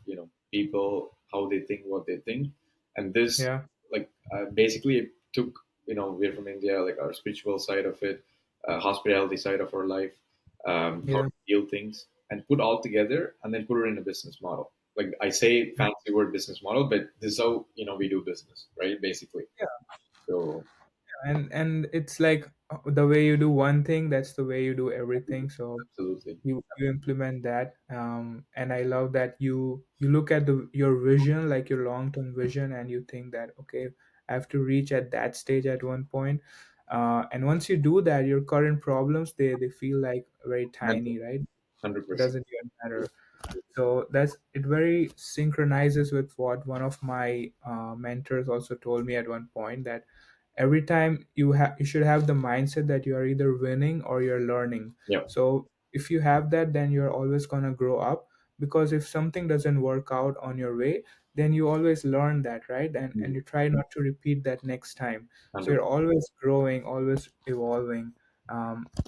people, how they think, what they think, and this Yeah. like basically it took we're from India, like our spiritual side of it, hospitality side of our life, how Yeah. to deal things, and put all together, and then put it in a business model. Like I say, fancy word business model, but this is how we do business, right? Basically, so And it's like the way you do one thing, that's the way you do everything. So absolutely, you implement that, and I love that you look at your vision, like your long-term vision, and you think that, okay, I have to reach at that stage at one point. And once you do that, your current problems, they feel like very tiny, right? 100%. It doesn't even matter. So that's it, very synchronizes with what one of my mentors also told me at one point, that every time you should have the mindset that you are either winning or you're learning. Yeah, So if you have that, then you're always going to grow up, because if something doesn't work out on your way, then you always learn that, right? And you try not to repeat that next time. So 100%. you're always growing, always evolving.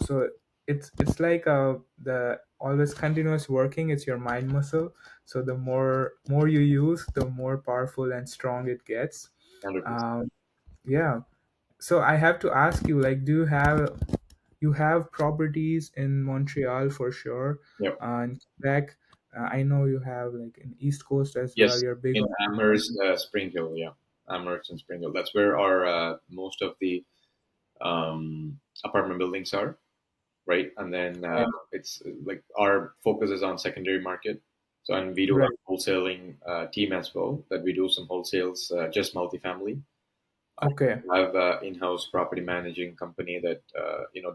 So it's like the always continuous working, it's your mind muscle. So the more you use, the more powerful and strong it gets. 100%. um, yeah. So I have to ask you, like, do you have properties in Montreal for sure, Yep. in Quebec? I know you have like in East Coast as well. Yes, You're big in on. Amherst, Spring Hill. Yeah, Amherst and Spring Hill. That's where our most of the apartment buildings are, right? And then Yeah. it's like our focus is on secondary market. So, and we do have Right. wholesaling team as well. That we do some wholesales, just multifamily. Okay. I have an in-house property managing company that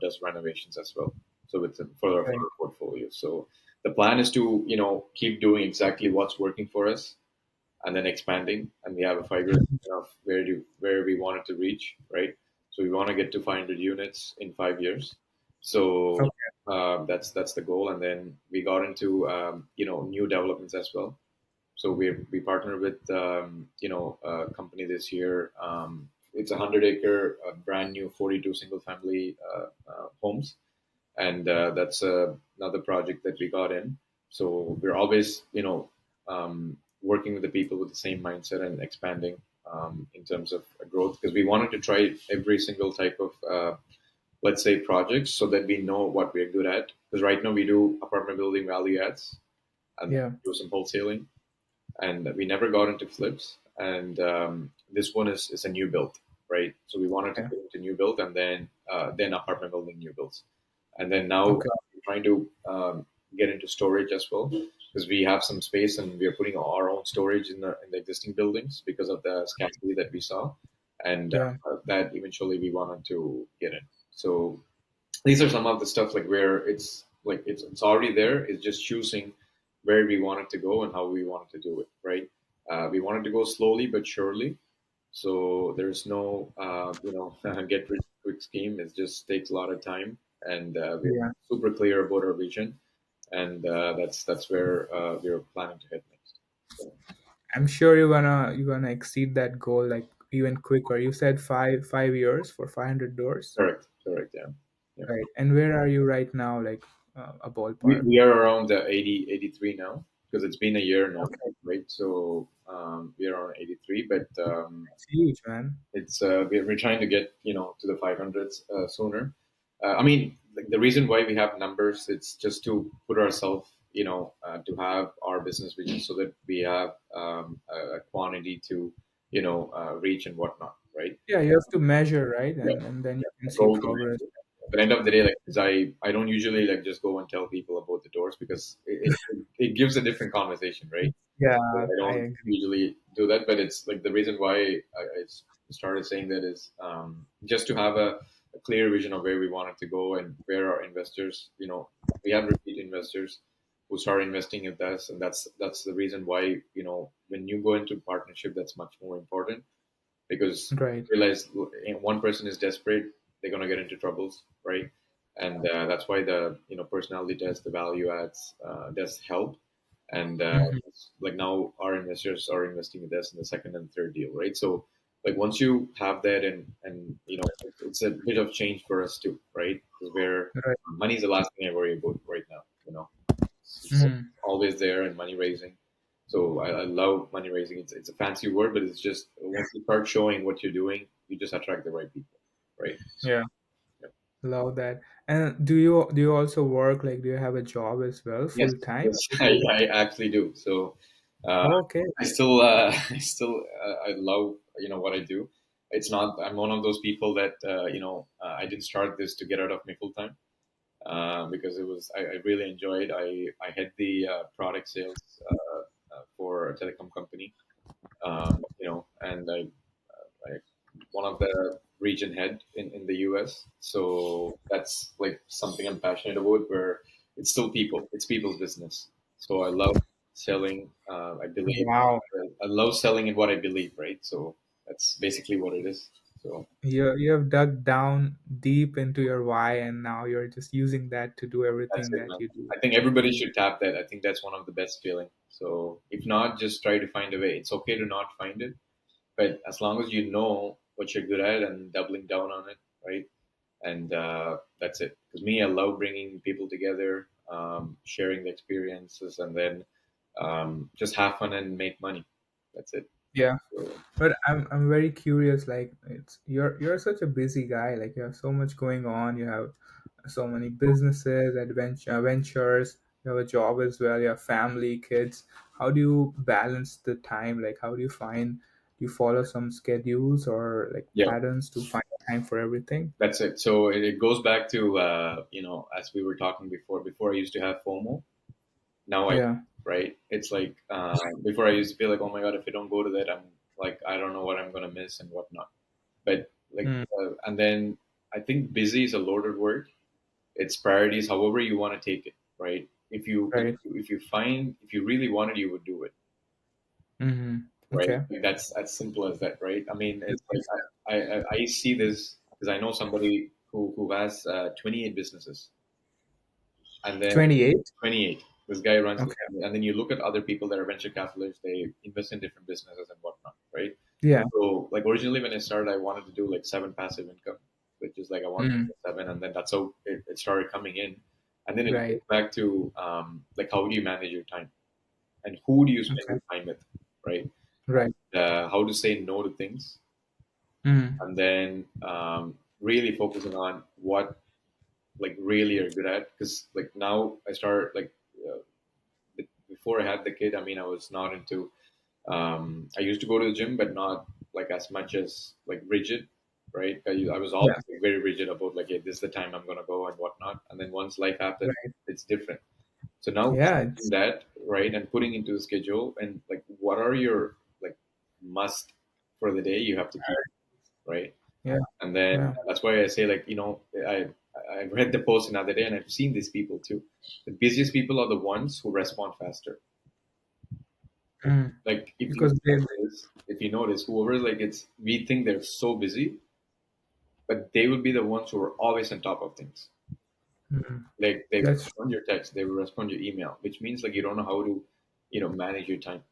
does renovations as well. So it's for Right. our portfolio. So the plan is to keep doing exactly what's working for us, and then expanding. And we have a 5 year Mhm. of where we wanted to reach, right? So we want to get to 500 units in 5 years. So Okay. that's the goal. And then we got into new developments as well. So we partnered with a company this year. It's a 100-acre, brand new 42 single family homes, and that's another project that we got in. So we're always working with the people with the same mindset and expanding in terms of growth, because we wanted to try every single type of let's say projects, so that we know what we're good at. Because right now we do apartment building value adds, and then Yeah. do some wholesaling, and we never got into flips. And this one is a new build, right? So we wanted to Okay. get into new build, and then apartment building new builds, and then now Okay. we're trying to get into storage as well, because we have some space and we are putting our own storage in the existing buildings because of the scarcity that we saw, and Yeah. that eventually we wanted to get in. So these are some of the stuff like where it's already there. It's just choosing where we want it to go and how we want to do it. Right? We wanted to go slowly but surely. So there's no get rich quick scheme. It just takes a lot of time, and we're Yeah. super clear about our vision, and that's where we're planning to head next. So I'm sure you're gonna exceed that goal like even quicker. You said 5 years for 500 doors, correct, correct, yeah, yeah. right? And where are you right now? Like a We, ballpark. we are around the 80, 83 now, because it's been a year now, Okay. right? So we are around 83, but It's huge, man. it's we're trying to get to the 500s sooner. I mean, like, the reason why we have numbers, it's just to put ourselves, to have our business vision, so that we have a quantity to reach and whatnot, right? Yeah, you have to measure, right? Yeah, And then you can a see goal to progress. reach. But end of the day, like, 'cause I don't usually like just go and tell people about the doors, because it gives a different conversation, right? Yeah, So I I don't agree. usually do that, but it's like the reason why I started saying that is just to have a clear vision of where we wanted to go, and where our investors, we have repeat investors who start investing with us, and that's the reason why when you go into partnership, that's much more important, because Right. realize one person is desperate, they're gonna get into troubles, right? And that's why the personality test, the value adds does help. and Hmm. like now our investors are investing with us in the second and third deal, right? So like once you have that, and it's a bit of change for us too, right? Because where Right. money is the last thing I worry about right now. It's Mm. always there, and money raising. So I love money raising. It's a fancy word, but it's just once you start showing what you're doing, you just attract the right people, right? So Yeah. yeah. Love that. And do you also work, like, do you have a job as well, Yes, full time? yes, I actually do. So uh, Okay. I still I love what I do. It's not I'm one of those people that I didn't start this to get out of my full time, because I really enjoyed. I had the product sales for a telecom company, and I one of the region head in the US. So that's like something I'm passionate about. Where it's still people, it's people's business. So I love selling. I believe Wow. I love selling in what I believe, right? So that's basically what it is. So You have dug down deep into your why, and now you're just using that to do that's everything it, that man. you do. I think everybody should tap that. I think that's one of the best feeling. So if not, just try to find a way. It's okay to not find it, but as long as you know what you're good at and doubling down on it, right? And that's it. Because me, I love bringing people together, sharing the experiences, and then just have fun and make money. That's it. Yeah. So But I'm very curious. Like, it's you're such a busy guy. Like, you have so much going on. You have so many businesses, ventures. You have a job as well. You have family, kids. How do you balance the time? Like, how do you find? Do you follow some schedules or like yeah, patterns to find time for everything? that's it. So it goes back to as we were talking before. Before I used to have FOMO. Now I Yeah. right. It's like before I used to feel like, oh my god, if I don't go to that, I'm like I don't know what I'm gonna miss and whatnot. But like, Mm, and then I think busy is a loaded word. It's priorities, however you want to take it, right? right. If you really wanted, you would do it, Mm-hmm. right? Okay. Like that's as simple as that, right? I mean, it's like I see this because I know somebody who has 28 businesses, and then 28. 28. This guy runs, Okay. and then you look at other people that are venture capitalists. They invest in different businesses and whatnot, right? Yeah. So, like originally when I started, I wanted to do like seven passive income, which is like I wanted to Mm, do seven, and then that's how it started coming in. And then it goes right. back to like how do you manage your time and who do you spend Okay. your time with, right? Right. How to say no to things, Mm, and then really focusing on what like really you're good at. Because like now I started like uh, before I had the kid. I mean, I was not into I used to go to the gym, but not like as much as like rigid, right? I was yeah. always like, very rigid about like, hey, this is the time I'm gonna go and whatnot. And then once life happens, Right. it's different. So now Yeah. changing that, right, and putting into the schedule and like what are your like must for the day you have to keep, right? Yeah. And then Yeah. that's why I say like I read the post the other day and I've seen these people too. The busiest people are the ones who respond faster. Mm. Like Because they. if you notice, whoever like it's we think they're so busy, but they will be the ones who are always on top of things. Mm, Like they will that's respond your text, they will respond your email, which means like you don't know how to, manage your time.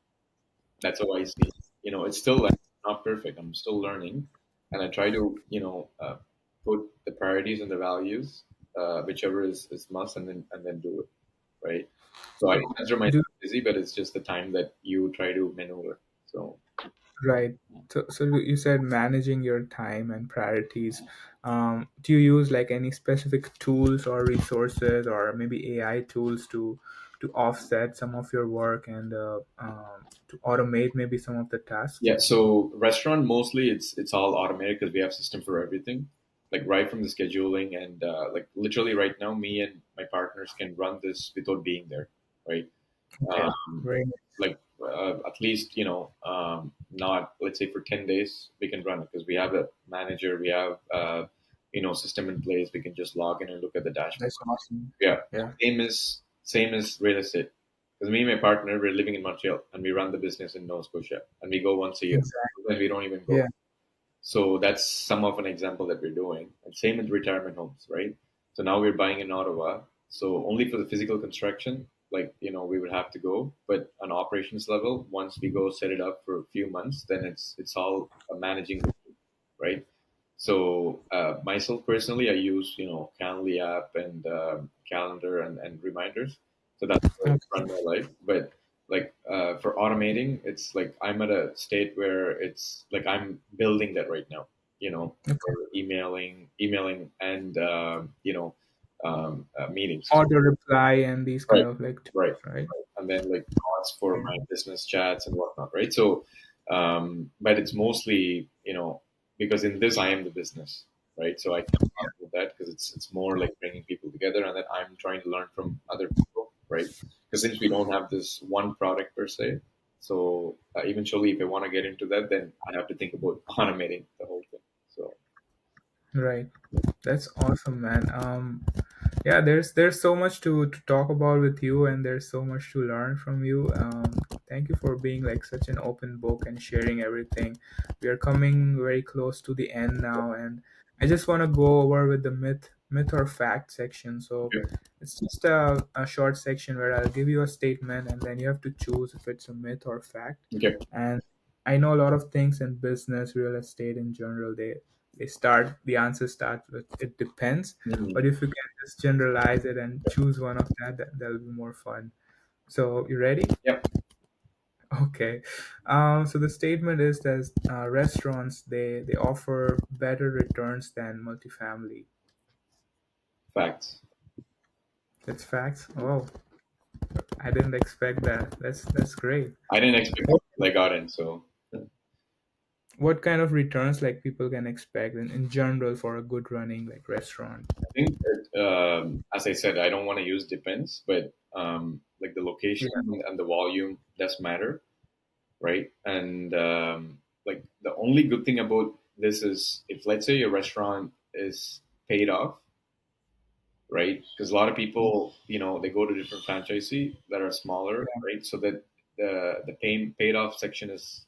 That's how I see it. It's still like not perfect. I'm still learning, and I try to, put the priorities and the values, whichever is must, and then do it, right? So I so. don't consider Do myself busy, but it's just the time that you try to maneuver. So right. So you said managing your time and priorities. Do you use like any specific tools or resources, or maybe AI tools to offset some of your work and to automate maybe some of the tasks? yeah, so restaurant mostly it's all automated because we have system for everything, like right from the scheduling and like literally right now, me and my partners can run this without being there, right? Okay. Um, Very nice. like at least not let's say for 10 days we can run it because we have a manager, we have system in place. We can just log in and look at the dashboard. That's awesome. Yeah, Yeah. same as real estate. Because me and my partner, we're living in Montreal and we run the business in Nova Scotia, and we go once a year. Exactly. Sometimes we don't even go. Yeah. So that's some of an example that we're doing. And same with retirement homes, right? So now we're buying in Ottawa. So only for the physical construction, like we would have to go, but on operations level, once we go set it up for a few months, then it's all managing the team, right? So myself personally, I use Calendly app and calendar and reminders. So that's how I run my life. But like for automating, it's like I'm at a state where it's like I'm building that right now. For emailing, and meetings. Auto reply and these kind Right, of like right, tools, right? and then like bots for my business chats and whatnot, right? So, but it's mostly because in this I am the business, right? So I can talk about that because it's more like bringing people together, and then I'm trying to learn from other people, right? Because since we don't have this one product per se, so eventually, if I want to get into that, then I have to think about automating the whole thing. So, Right. That's awesome, man. Yeah, there's so much to talk about with you, and there's so much to learn from you. Thank you for being like such an open book and sharing everything. We are coming very close to the end now, and I just want to go over with the myth or fact section. So okay, it's just a short section where I'll give you a statement, and then you have to choose if it's a myth or fact. okay, And I know a lot of things in business, real estate in general. They start the answer starts with it depends, hmm, but if you can just generalize it and choose one of that'll be more fun. So you ready? yep, Okay. So the statement is that restaurants they offer better returns than multifamily. facts. That's facts. Oh, I didn't expect that. That's great. I didn't expect what, it till I got in, so. what kind of returns like people can expect in general for a good running like restaurant? I think that, as I said, I don't want to use depends, but like the location Yeah. and the volume does matter, right? And like the only good thing about this is if, let's say, your restaurant is paid off, right? Because a lot of people, they go to different franchisee that are smaller, Yeah. right? So that the paid off section is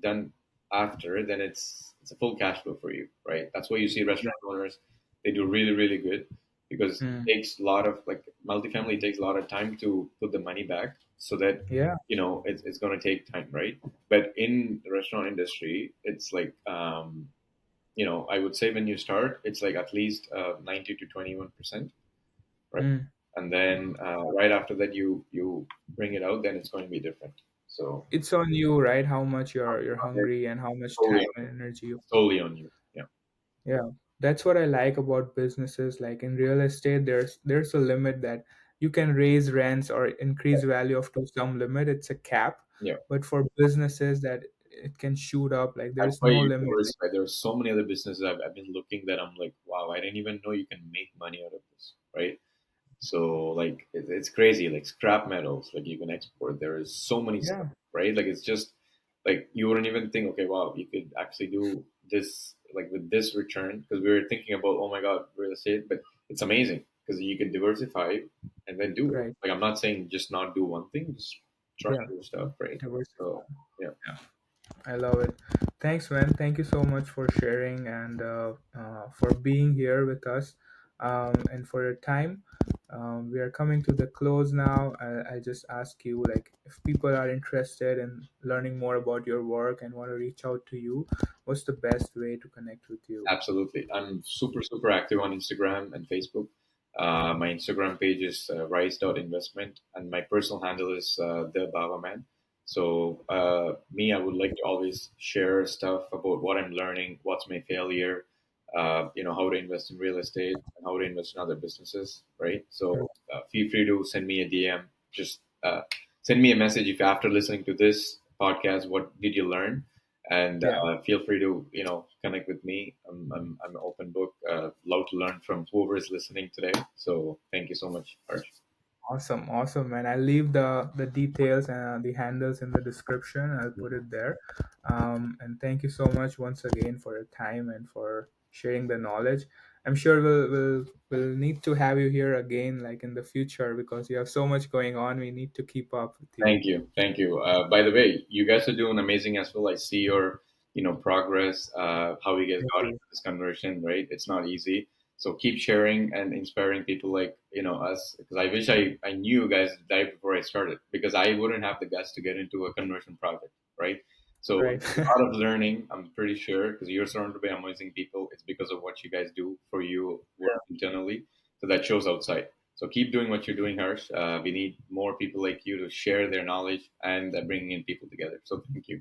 done after, then it's a full cash flow for you, right? That's why you see Yeah. restaurant owners, they do really really good because Mm. it takes a lot of like multifamily takes a lot of time to put the money back, so that Yeah. it's going to take time, right? But in the restaurant industry, it's like I would say when you start, it's like at least 90 to 21%, right? Mm. And then right after that, you bring it out, then it's going to be different. So It's on you, right? How much you're it's hungry and how much totally time on and you. energy you. Totally on you. Yeah, Yeah, that's what I like about businesses. Like in real estate, there's a limit that you can raise rents or increase value up to some limit. It's a cap, yeah. but for businesses that it can shoot up. Like That's there's why no you limit. diversify. There are so many other businesses I've been looking that I'm like, wow, I didn't even know you can make money out of this, right? So like it's crazy. Like scrap metals, like you can export. There is so many stuff, Yeah, right? Like it's just like you wouldn't even think, okay, wow, you could actually do this like with this return because we were thinking about, oh my god, real estate, but it's amazing because you can diversify and then do it. right. Like I'm not saying just not do one thing, just try Yeah, new stuff, right? diversify. So yeah, Yeah. I love it. Thanks, man. Thank you so much for sharing and for being here with us and for your time. We are coming to the close now. I just ask you, like, if people are interested in learning more about your work and want to reach out to you, what's the best way to connect with you? absolutely. I'm super active on Instagram and Facebook. My Instagram page is rise.investment, and my personal handle is the Bava Man. So me, I would like to always share stuff about what I'm learning, what's my failure, how to invest in real estate and how to invest in other businesses, right? So feel free to send me a DM. Just send me a message if after listening to this podcast, what did you learn? And Yeah. feel free to connect with me. I'm an open book. Love to learn from whoever is listening today. So thank you so much, Harsh. Awesome, awesome, man. I'll leave the details and the handles in the description. I'll put it there. And thank you so much once again for your time and for sharing the knowledge. I'm sure we'll need to have you here again, like in the future, because you have so much going on. We need to keep up with you. Thank you, thank you. By the way, you guys are doing amazing as well. I see your progress. How you guys Thank got you. into this conversion, right? It's not easy. So keep sharing and inspiring people like us. Because I wish I knew you guys died before I started, because I wouldn't have the guts to get into a conversion project, right? So Right. a lot of learning, I'm pretty sure, because you're surrounded by amazing people. It's because of what you guys do for you work internally. So that shows outside. So keep doing what you're doing, Harsh. We need more people like you to share their knowledge and bringing in people together. So thank you.